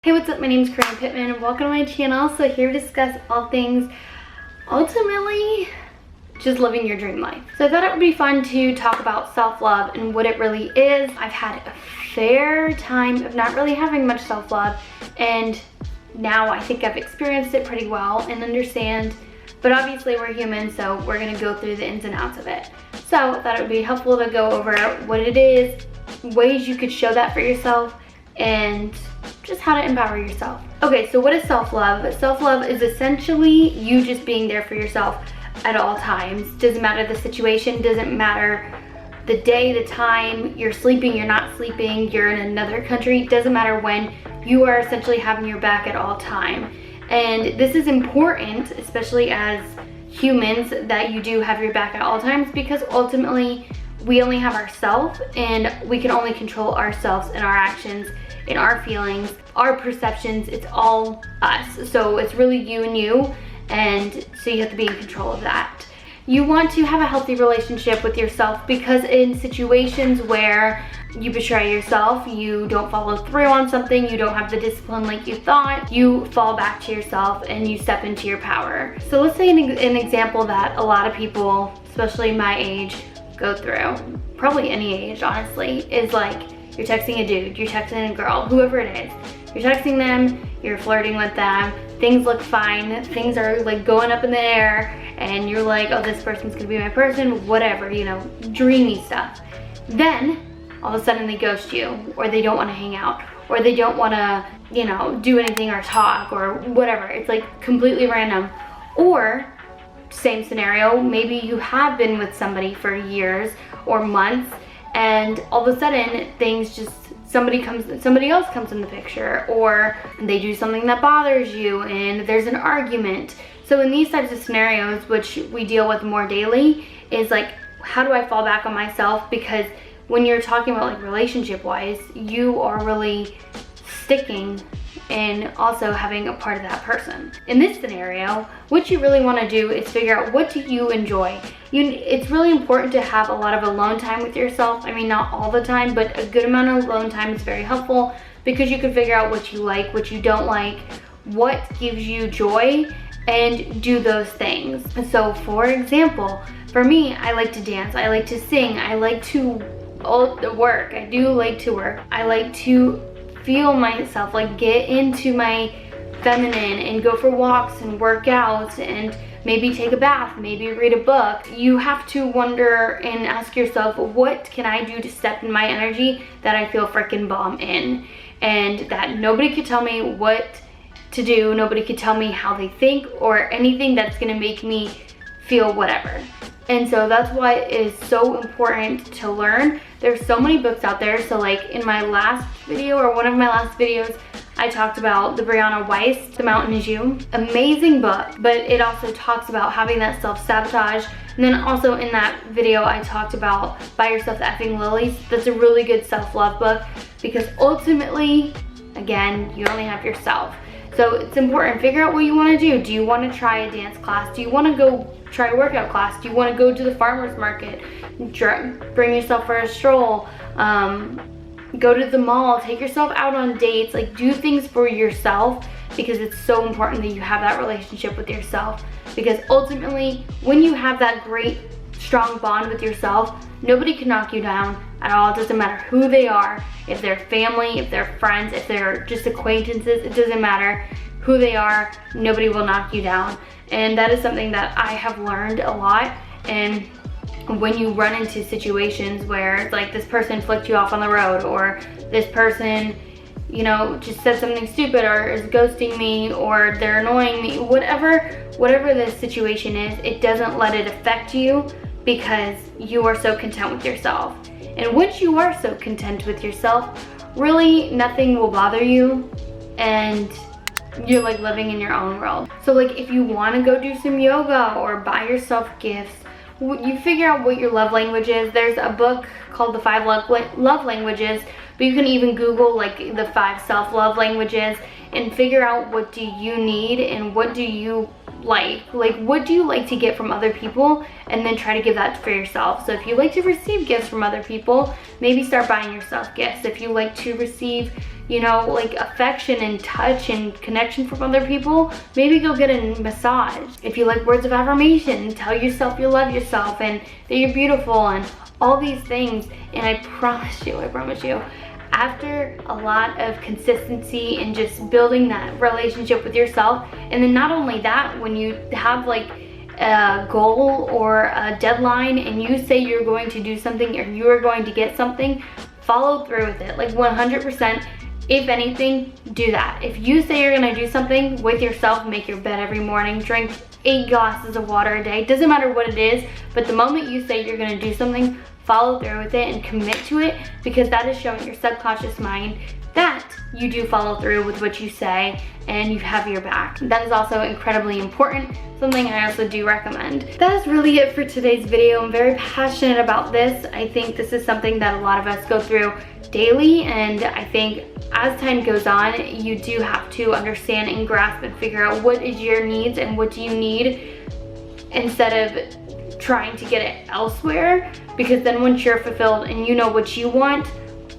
Hey, what's up? My name is Karrina Pitman and welcome to my channel. So here to discuss all things ultimately just living your dream life. So I thought it would be fun to talk about self-love and what it really is. I've had a fair time of not really having much self-love, and now I think I've experienced it pretty well and understand, but obviously we're human, so we're gonna go through the ins and outs of it. So I thought it would be helpful to go over what it is, ways you could show that for yourself, and just how to empower yourself. Okay, so what is self-love? Self-love is essentially you just being there for yourself at all times. Doesn't matter the situation, doesn't matter the day, the time, you're sleeping, you're not sleeping, you're in another country, doesn't matter when, you are essentially having your back at all time. And this is important, especially as humans, that you do have your back at all times, because ultimately we only have ourselves and we can only control ourselves and our actions and our feelings, our perceptions. It's all us. So it's really you and you, and so you have to be in control of that. You want to have a healthy relationship with yourself, because in situations where you betray yourself, you don't follow through on something, you don't have the discipline like you thought, you fall back to yourself and you step into your power. So let's say an example that a lot of people, especially my age, go through, probably any age honestly, is like you're texting a dude, you're texting a girl, whoever it is. You're texting them, you're flirting with them, things look fine, things are like going up in the air, and you're like, oh, this person's gonna be my person, whatever, you know, dreamy stuff. Then all of a sudden they ghost you, or they don't want to hang out, or they don't want to, you know, do anything or talk or whatever. It's like completely random. Or same scenario, maybe you have been with somebody for years or months, and all of a sudden things just, somebody else comes in the picture, or they do something that bothers you and there's an argument. So in these types of scenarios, which we deal with more daily, is like, how do I fall back on myself? Because when you're talking about like relationship wise, you are really sticking and also having a part of that person. In this scenario, what you really want to do is figure out, what do you enjoy? It's really important to have a lot of alone time with yourself. I mean, not all the time, but a good amount of alone time is very helpful, because you can figure out what you like, what you don't like, what gives you joy, and do those things. So for example, for me, I like to dance, I like to sing, I like to work. I do like to work. I like to feel myself, like get into my feminine and go for walks and work out and maybe take a bath, maybe read a book. You have to wonder and ask yourself, what can I do to step in my energy that I feel freaking bomb in, and that nobody could tell me what to do, nobody could tell me how they think or anything that's gonna make me feel whatever. And so that's why it is so important to learn. There's so many books out there. So like in my last video, or one of my last videos, I talked about the Brianna Weiss, The Mountain Is You. Amazing book, but it also talks about having that self-sabotage. And then also in that video, I talked about Buy Yourself the Effing Lilies. That's a really good self-love book, because ultimately, again, you only have yourself. So it's important, figure out what you want to do. Do you want to try a dance class? Do you want to go try a workout class? Do you want to go to the farmer's market? Bring yourself for a stroll. Go to the mall, take yourself out on dates, like do things for yourself, because it's so important that you have that relationship with yourself. Because ultimately, when you have that great, strong bond with yourself, nobody can knock you down at all. It doesn't matter who they are, if they're family, if they're friends, if they're just acquaintances, it doesn't matter who they are, nobody will knock you down. And that is something that I have learned a lot. And when you run into situations where it's like this person flicked you off on the road, or this person, you know, just said something stupid, or is ghosting me, or they're annoying me, whatever the situation is, it doesn't let it affect you, because you are so content with yourself. And once you are so content with yourself, really nothing will bother you, and you're like living in your own world. So like if you want to go do some yoga or buy yourself gifts, you figure out what your love language is. There's a book called The 5 Love Languages, but you can even Google like the 5 self-love languages and figure out, what do you need and what do you like what do you like to get from other people, and then try to give that for yourself. So if you like to receive gifts from other people, maybe start buying yourself gifts. If you like to receive you know, like affection and touch and connection from other people, maybe go get a massage. If you like words of affirmation, tell yourself you love yourself and that you're beautiful and all these things. And I promise you, after a lot of consistency and just building that relationship with yourself, and then not only that, when you have like a goal or a deadline and you say you're going to do something or you are going to get something, follow through with it. Like 100%. If anything, do that. If you say you're gonna do something with yourself, make your bed every morning, drink 8 glasses of water a day, doesn't matter what it is, but the moment you say you're gonna do something, follow through with it and commit to it, because that is showing your subconscious mind that you do follow through with what you say and you have your back. That is also incredibly important, something I also do recommend. That is really it for today's video. I'm very passionate about this. I think this is something that a lot of us go through daily, and I think as time goes on, you do have to understand and grasp and figure out what is your needs and what do you need, instead of trying to get it elsewhere, because then once you're fulfilled and you know what you want,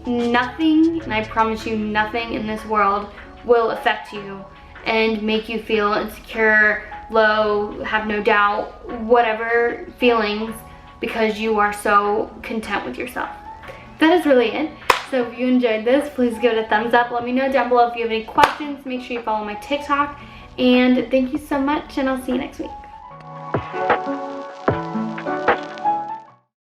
nothing, and I promise you, nothing in this world will affect you and make you feel insecure, low, have no doubt, whatever feelings, because you are so content with yourself. That is really it. So if you enjoyed this, please give it a thumbs up. Let me know down below if you have any questions. Make sure you follow my TikTok. And thank you so much, and I'll see you next week.